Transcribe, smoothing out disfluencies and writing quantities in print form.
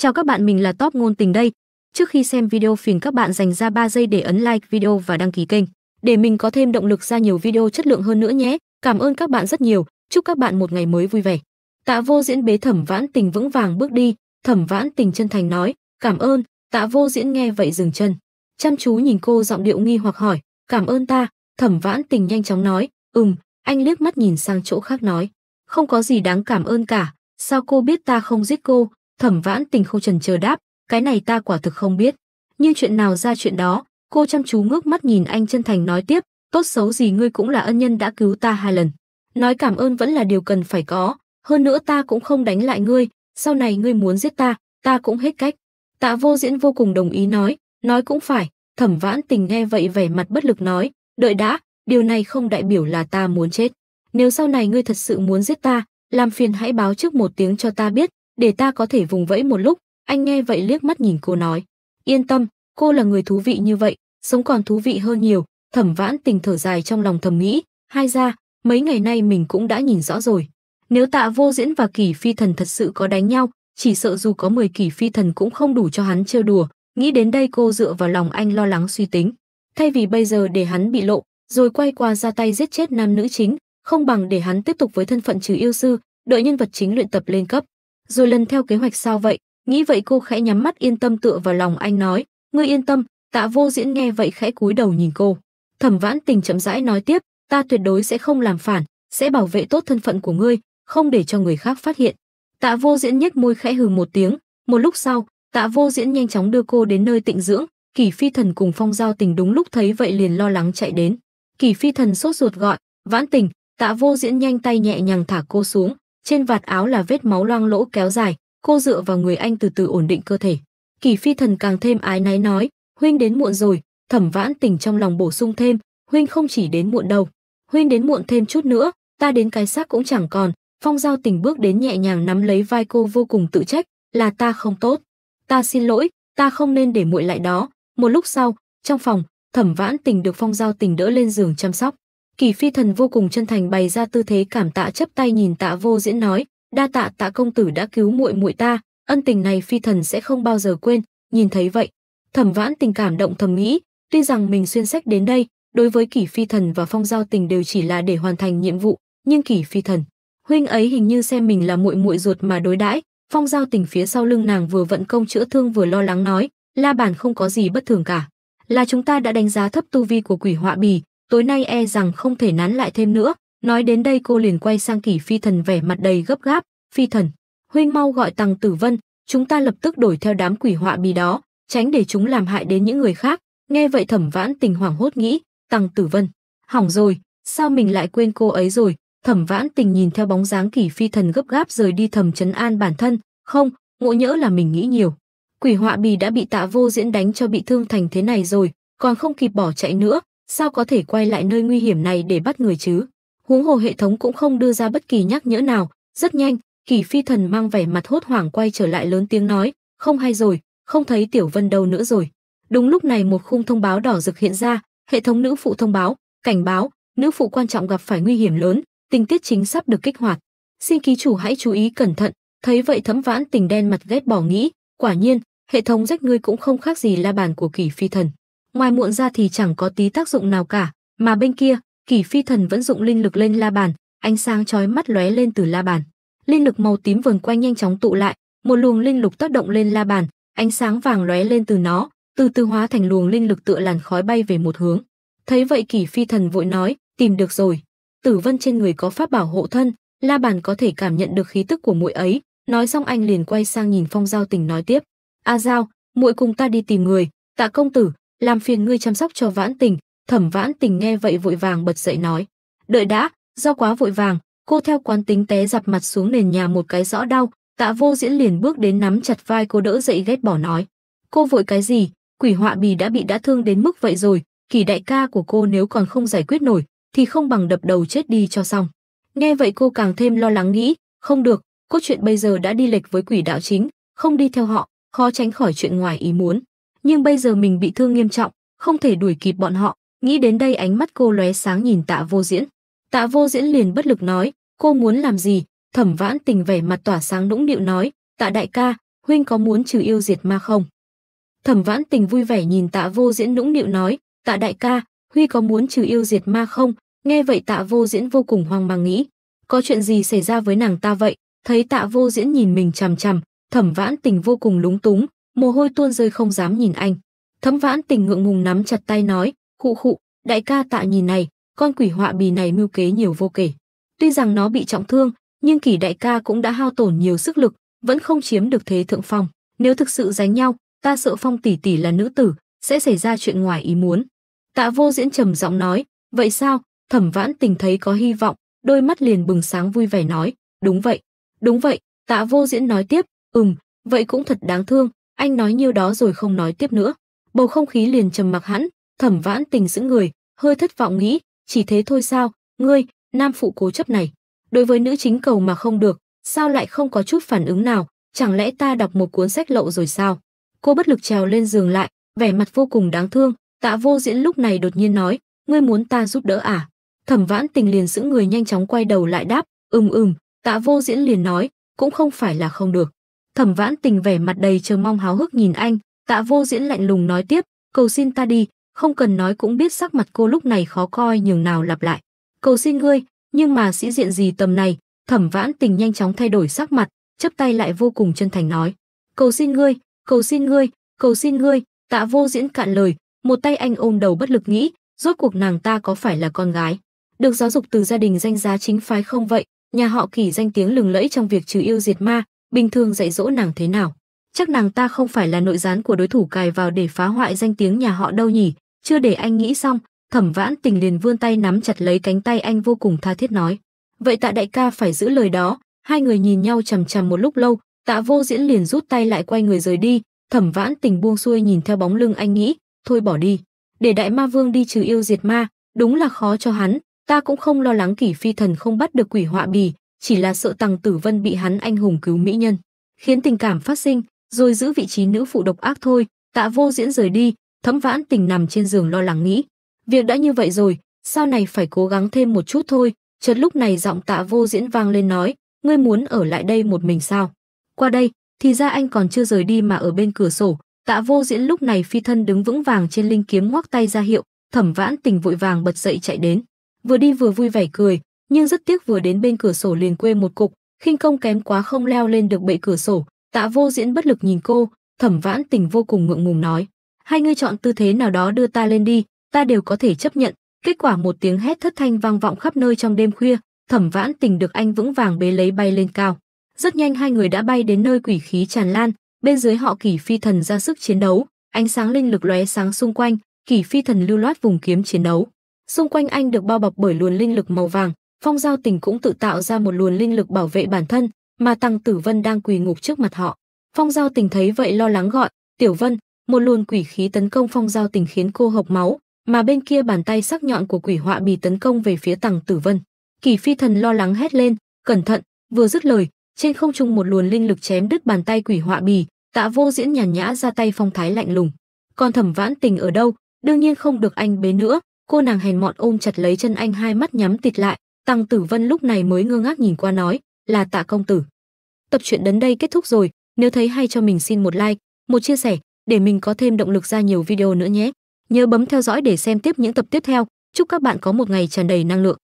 Chào các bạn, mình là Top Ngôn Tình đây. Trước khi xem video phiền các bạn dành ra 3 giây để ấn like video và đăng ký kênh để mình có thêm động lực ra nhiều video chất lượng hơn nữa nhé. Cảm ơn các bạn rất nhiều. Chúc các bạn một ngày mới vui vẻ. Tạ Vô Diễn bế Thẩm Vãn Tình vững vàng bước đi. Thẩm Vãn Tình chân thành nói, "Cảm ơn." Tạ Vô Diễn nghe vậy dừng chân, chăm chú nhìn cô, giọng điệu nghi hoặc hỏi, "Cảm ơn ta?" Thẩm Vãn Tình nhanh chóng nói, Anh liếc mắt nhìn sang chỗ khác nói, "Không có gì đáng cảm ơn cả. Sao cô biết ta không giết cô?" Thẩm Vãn Tình không chần chờ đáp, "Cái này ta quả thực không biết. Nhưng chuyện nào ra chuyện đó." Cô chăm chú ngước mắt nhìn anh, chân thành nói tiếp, "Tốt xấu gì ngươi cũng là ân nhân đã cứu ta 2 lần. Nói cảm ơn vẫn là điều cần phải có. Hơn nữa ta cũng không đánh lại ngươi. Sau này ngươi muốn giết ta cũng hết cách." Tạ Vô Diễn vô cùng đồng ý nói cũng phải. Thẩm Vãn Tình nghe vậy vẻ mặt bất lực nói, "Đợi đã, điều này không đại biểu là ta muốn chết. Nếu sau này ngươi thật sự muốn giết ta, làm phiền hãy báo trước một tiếng cho ta biết, để ta có thể vùng vẫy một lúc." Anh nghe vậy liếc mắt nhìn cô nói, "Yên tâm, cô là người thú vị như vậy, sống còn thú vị hơn nhiều." Thẩm Vãn Tình thở dài trong lòng thầm nghĩ, hai ra, mấy ngày nay mình cũng đã nhìn rõ rồi. Nếu Tạ Vô Diễn và Kỷ Phi Thần thật sự có đánh nhau, chỉ sợ dù có 10 Kỷ Phi Thần cũng không đủ cho hắn trêu đùa. Nghĩ đến đây cô dựa vào lòng anh lo lắng suy tính, thay vì bây giờ để hắn bị lộ, rồi quay qua ra tay giết chết nam nữ chính, không bằng để hắn tiếp tục với thân phận trừ yêu sư, đợi nhân vật chính luyện tập lên cấp, rồi lần theo kế hoạch. Sao vậy? Nghĩ vậy cô khẽ nhắm mắt yên tâm tựa vào lòng anh nói, "Ngươi yên tâm." Tạ Vô Diễn nghe vậy khẽ cúi đầu nhìn cô. Thẩm Vãn Tình chậm rãi nói tiếp, "Ta tuyệt đối sẽ không làm phản, sẽ bảo vệ tốt thân phận của ngươi, không để cho người khác phát hiện." Tạ Vô Diễn nhếch môi khẽ hừ một tiếng. Một lúc sau, Tạ Vô Diễn nhanh chóng đưa cô đến nơi tịnh dưỡng. Kỷ Phi Thần cùng Phong Giao Tình đúng lúc thấy vậy liền lo lắng chạy đến. Kỷ Phi Thần sốt ruột gọi, "Vãn Tình." Tạ Vô Diễn nhanh tay nhẹ nhàng thả cô xuống. Trên vạt áo là vết máu loang lỗ kéo dài, cô dựa vào người anh từ từ ổn định cơ thể. Kỷ Phi Thần càng thêm áy náy nói, "Huynh đến muộn rồi." Thẩm Vãn Tình trong lòng bổ sung thêm, "Huynh không chỉ đến muộn đâu, huynh đến muộn thêm chút nữa, ta đến cái xác cũng chẳng còn." Phong Giao Tình bước đến nhẹ nhàng nắm lấy vai cô, vô cùng tự trách, "Là ta không tốt, ta xin lỗi, ta không nên để muội lại đó." Một lúc sau, trong phòng, Thẩm Vãn Tình được Phong Giao Tình đỡ lên giường chăm sóc. Kỷ Phi Thần vô cùng chân thành bày ra tư thế cảm tạ, chắp tay nhìn Tạ Vô Diễn nói, "Đa tạ Tạ công tử đã cứu muội muội ta, ân tình này Phi Thần sẽ không bao giờ quên." Nhìn thấy vậy, Thẩm Vãn Tình cảm động thầm nghĩ, tuy rằng mình xuyên sách đến đây, đối với Kỷ Phi Thần và Phong Giao Tình đều chỉ là để hoàn thành nhiệm vụ, nhưng Kỷ Phi Thần, huynh ấy hình như xem mình là muội muội ruột mà đối đãi. Phong Giao Tình phía sau lưng nàng vừa vận công chữa thương vừa lo lắng nói, "La Bàn không có gì bất thường cả, là chúng ta đã đánh giá thấp tu vi của quỷ họa bì, tối nay e rằng không thể nán lại thêm nữa." Nói đến đây cô liền quay sang Kỷ Phi Thần vẻ mặt đầy gấp gáp, "Phi Thần, huynh mau gọi Tằng Tử Vân, chúng ta lập tức đuổi theo đám quỷ họa bì đó, tránh để chúng làm hại đến những người khác." Nghe vậy Thẩm Vãn Tình hoảng hốt nghĩ, Tằng Tử Vân, hỏng rồi, sao mình lại quên cô ấy rồi. Thẩm Vãn Tình nhìn theo bóng dáng Kỷ Phi Thần gấp gáp rời đi thầm trấn an bản thân, không, ngộ nhỡ là mình nghĩ nhiều. Quỷ họa bì đã bị Tạ Vô Diễn đánh cho bị thương thành thế này rồi, còn không kịp bỏ chạy nữa, sao có thể quay lại nơi nguy hiểm này để bắt người chứ? Huống hồ hệ thống cũng không đưa ra bất kỳ nhắc nhở nào. Rất nhanh, Kỷ Phi Thần mang vẻ mặt hốt hoảng quay trở lại, lớn tiếng nói, "Không hay rồi, không thấy Tiểu Vân đâu nữa rồi." Đúng lúc này một khung thông báo đỏ rực hiện ra, hệ thống nữ phụ thông báo, cảnh báo, nữ phụ quan trọng gặp phải nguy hiểm lớn, tình tiết chính sắp được kích hoạt. Xin ký chủ hãy chú ý cẩn thận. Thấy vậy Thẩm Vãn Tình đen mặt ghét bỏ nghĩ, quả nhiên, hệ thống rách ngươi cũng không khác gì La Bàn của Kỷ Phi Thần. Ngoài muộn ra thì chẳng có tí tác dụng nào cả, mà bên kia, Kỷ Phi Thần vẫn dụng linh lực lên La Bàn, ánh sáng chói mắt lóe lên từ La Bàn. Linh lực màu tím vờn quanh nhanh chóng tụ lại, một luồng linh lực tác động lên La Bàn, ánh sáng vàng lóe lên từ nó, từ từ hóa thành luồng linh lực tựa làn khói bay về một hướng. Thấy vậy Kỷ Phi Thần vội nói, "Tìm được rồi. Tử Vân trên người có pháp bảo hộ thân, La Bàn có thể cảm nhận được khí tức của muội ấy." Nói xong anh liền quay sang nhìn Phong Giao Tình nói tiếp, "A Giao, muội cùng ta đi tìm người. Tạ công tử, làm phiền ngươi chăm sóc cho Vãn Tình." Thẩm Vãn Tình nghe vậy vội vàng bật dậy nói, "Đợi đã." Do quá vội vàng, cô theo quán tính té dập mặt xuống nền nhà một cái rõ đau. Tạ Vô Diễn liền bước đến nắm chặt vai cô đỡ dậy ghét bỏ nói, "Cô vội cái gì? Quỷ họa bì đã bị đả thương đến mức vậy rồi, Kỷ đại ca của cô nếu còn không giải quyết nổi thì không bằng đập đầu chết đi cho xong." Nghe vậy cô càng thêm lo lắng nghĩ, không được, cốt truyện bây giờ đã đi lệch với quỷ đạo chính, không đi theo họ, khó tránh khỏi chuyện ngoài ý muốn. Nhưng bây giờ mình bị thương nghiêm trọng, không thể đuổi kịp bọn họ. Nghĩ đến đây ánh mắt cô lóe sáng nhìn Tạ Vô Diễn. Tạ Vô Diễn liền bất lực nói, "Cô muốn làm gì?" Thẩm Vãn Tình vẻ mặt tỏa sáng nũng nịu nói, "Tạ đại ca, huynh có muốn trừ yêu diệt ma không? Thẩm Vãn Tình vui vẻ nhìn Tạ Vô Diễn nũng nịu nói, Tạ đại ca, huy có muốn trừ yêu diệt ma không? Nghe vậy Tạ Vô Diễn vô cùng hoang mang nghĩ, có chuyện gì xảy ra với nàng ta vậy? Thấy Tạ Vô Diễn nhìn mình chằm chằm, Thẩm Vãn Tình vô cùng lúng túng, mồ hôi tuôn rơi không dám nhìn anh. Thẩm Vãn Tình ngượng ngùng nắm chặt tay nói, khụ khụ, đại ca Tạ nhìn này, con quỷ họa bì này mưu kế nhiều vô kể. Tuy rằng nó bị trọng thương, nhưng Kỷ đại ca cũng đã hao tổn nhiều sức lực, vẫn không chiếm được thế thượng phong. Nếu thực sự đánh nhau, ta sợ Phong tỷ tỷ là nữ tử, sẽ xảy ra chuyện ngoài ý muốn. Tạ Vô Diễn trầm giọng nói, vậy sao? Thẩm Vãn Tình thấy có hy vọng, đôi mắt liền bừng sáng vui vẻ nói, đúng vậy, đúng vậy. Tạ Vô Diễn nói tiếp, vậy cũng thật đáng thương. Anh nói nhiêu đó rồi không nói tiếp nữa. Bầu không khí liền trầm mặc hẳn. Thẩm Vãn Tình sững người, hơi thất vọng nghĩ, chỉ thế thôi sao? Ngươi, nam phụ cố chấp này, đối với nữ chính cầu mà không được, sao lại không có chút phản ứng nào? Chẳng lẽ ta đọc một cuốn sách lậu rồi sao? Cô bất lực trèo lên giường lại, vẻ mặt vô cùng đáng thương. Tạ Vô Diễn lúc này đột nhiên nói, ngươi muốn ta giúp đỡ à? Thẩm Vãn Tình liền sững người nhanh chóng quay đầu lại đáp, Tạ Vô Diễn liền nói, cũng không phải là không được. Thẩm Vãn Tình vẻ mặt đầy chờ mong háo hức nhìn anh. Tạ Vô Diễn lạnh lùng nói tiếp, cầu xin ta đi. Không cần nói cũng biết sắc mặt cô lúc này khó coi nhường nào lặp lại, cầu xin ngươi. Nhưng mà sĩ diện gì tầm này? Thẩm Vãn Tình nhanh chóng thay đổi sắc mặt, chắp tay lại vô cùng chân thành nói, cầu xin ngươi, cầu xin ngươi, cầu xin ngươi. Tạ Vô Diễn cạn lời, một tay anh ôm đầu bất lực nghĩ, rốt cuộc nàng ta có phải là con gái được giáo dục từ gia đình danh giá chính phái không vậy? Nhà họ Kỷ danh tiếng lừng lẫy trong việc trừ yêu diệt ma, bình thường dạy dỗ nàng thế nào? Chắc nàng ta không phải là nội gián của đối thủ cài vào để phá hoại danh tiếng nhà họ đâu nhỉ? Chưa để anh nghĩ xong, Thẩm Vãn Tình liền vươn tay nắm chặt lấy cánh tay anh vô cùng tha thiết nói, vậy Tạ đại ca phải giữ lời đó. Hai người nhìn nhau chằm chằm một lúc lâu, Tạ Vô Diễn liền rút tay lại quay người rời đi. Thẩm Vãn Tình buông xuôi nhìn theo bóng lưng anh nghĩ, thôi bỏ đi, để Đại Ma Vương đi trừ yêu diệt ma, đúng là khó cho hắn. Ta cũng không lo lắng Kỷ phi thần không bắt được quỷ họa bì, chỉ là sợ Tằng Tử Vân bị hắn anh hùng cứu mỹ nhân, khiến tình cảm phát sinh, rồi giữ vị trí nữ phụ độc ác thôi. Tạ Vô Diễn rời đi, Thẩm Vãn Tình nằm trên giường lo lắng nghĩ, việc đã như vậy rồi, sau này phải cố gắng thêm một chút thôi. Chợt lúc này giọng Tạ Vô Diễn vang lên nói, ngươi muốn ở lại đây một mình sao? Qua đây. Thì ra anh còn chưa rời đi mà ở bên cửa sổ. Tạ Vô Diễn lúc này phi thân đứng vững vàng trên linh kiếm ngoắc tay ra hiệu. Thẩm Vãn Tình vội vàng bật dậy chạy đến, vừa đi vừa vui vẻ cười, nhưng rất tiếc vừa đến bên cửa sổ liền quên một cục, khinh công kém quá không leo lên được bệ cửa sổ. Tạ Vô Diễn bất lực nhìn cô. Thẩm Vãn Tình vô cùng ngượng ngùng nói, hai ngươi chọn tư thế nào đó đưa ta lên đi, ta đều có thể chấp nhận. Kết quả một tiếng hét thất thanh vang vọng khắp nơi trong đêm khuya. Thẩm Vãn Tình được anh vững vàng bế lấy bay lên cao. Rất nhanh hai người đã bay đến nơi quỷ khí tràn lan, bên dưới họ Kỷ phi thần ra sức chiến đấu, ánh sáng linh lực lóe sáng xung quanh. Kỷ phi thần lưu loát vùng kiếm chiến đấu, xung quanh anh được bao bọc bởi luồng linh lực màu vàng. Phong Giao Tình cũng tự tạo ra một luồng linh lực bảo vệ bản thân, mà Tằng Tử Vân đang quỳ ngục trước mặt họ. Phong Giao Tình thấy vậy lo lắng gọi, Tiểu Vân. Một luồng quỷ khí tấn công Phong Giao Tình khiến cô hộc máu, mà bên kia bàn tay sắc nhọn của quỷ họa bì tấn công về phía Tằng Tử Vân. Kỷ phi thần lo lắng hét lên, cẩn thận. Vừa dứt lời, trên không trung một luồng linh lực chém đứt bàn tay quỷ họa bì. Tạ Vô Diễn nhàn nhã ra tay phong thái lạnh lùng. Còn Thẩm Vãn Tình ở đâu? Đương nhiên không được anh bế nữa. Cô nàng hèn mọn ôm chặt lấy chân anh, hai mắt nhắm tịt lại. Tằng Tử Vân lúc này mới ngơ ngác nhìn qua nói, là Tạ công tử. Tập truyện đến đây kết thúc rồi. Nếu thấy hay cho mình xin một like, một chia sẻ để mình có thêm động lực ra nhiều video nữa nhé. Nhớ bấm theo dõi để xem tiếp những tập tiếp theo. Chúc các bạn có một ngày tràn đầy năng lượng.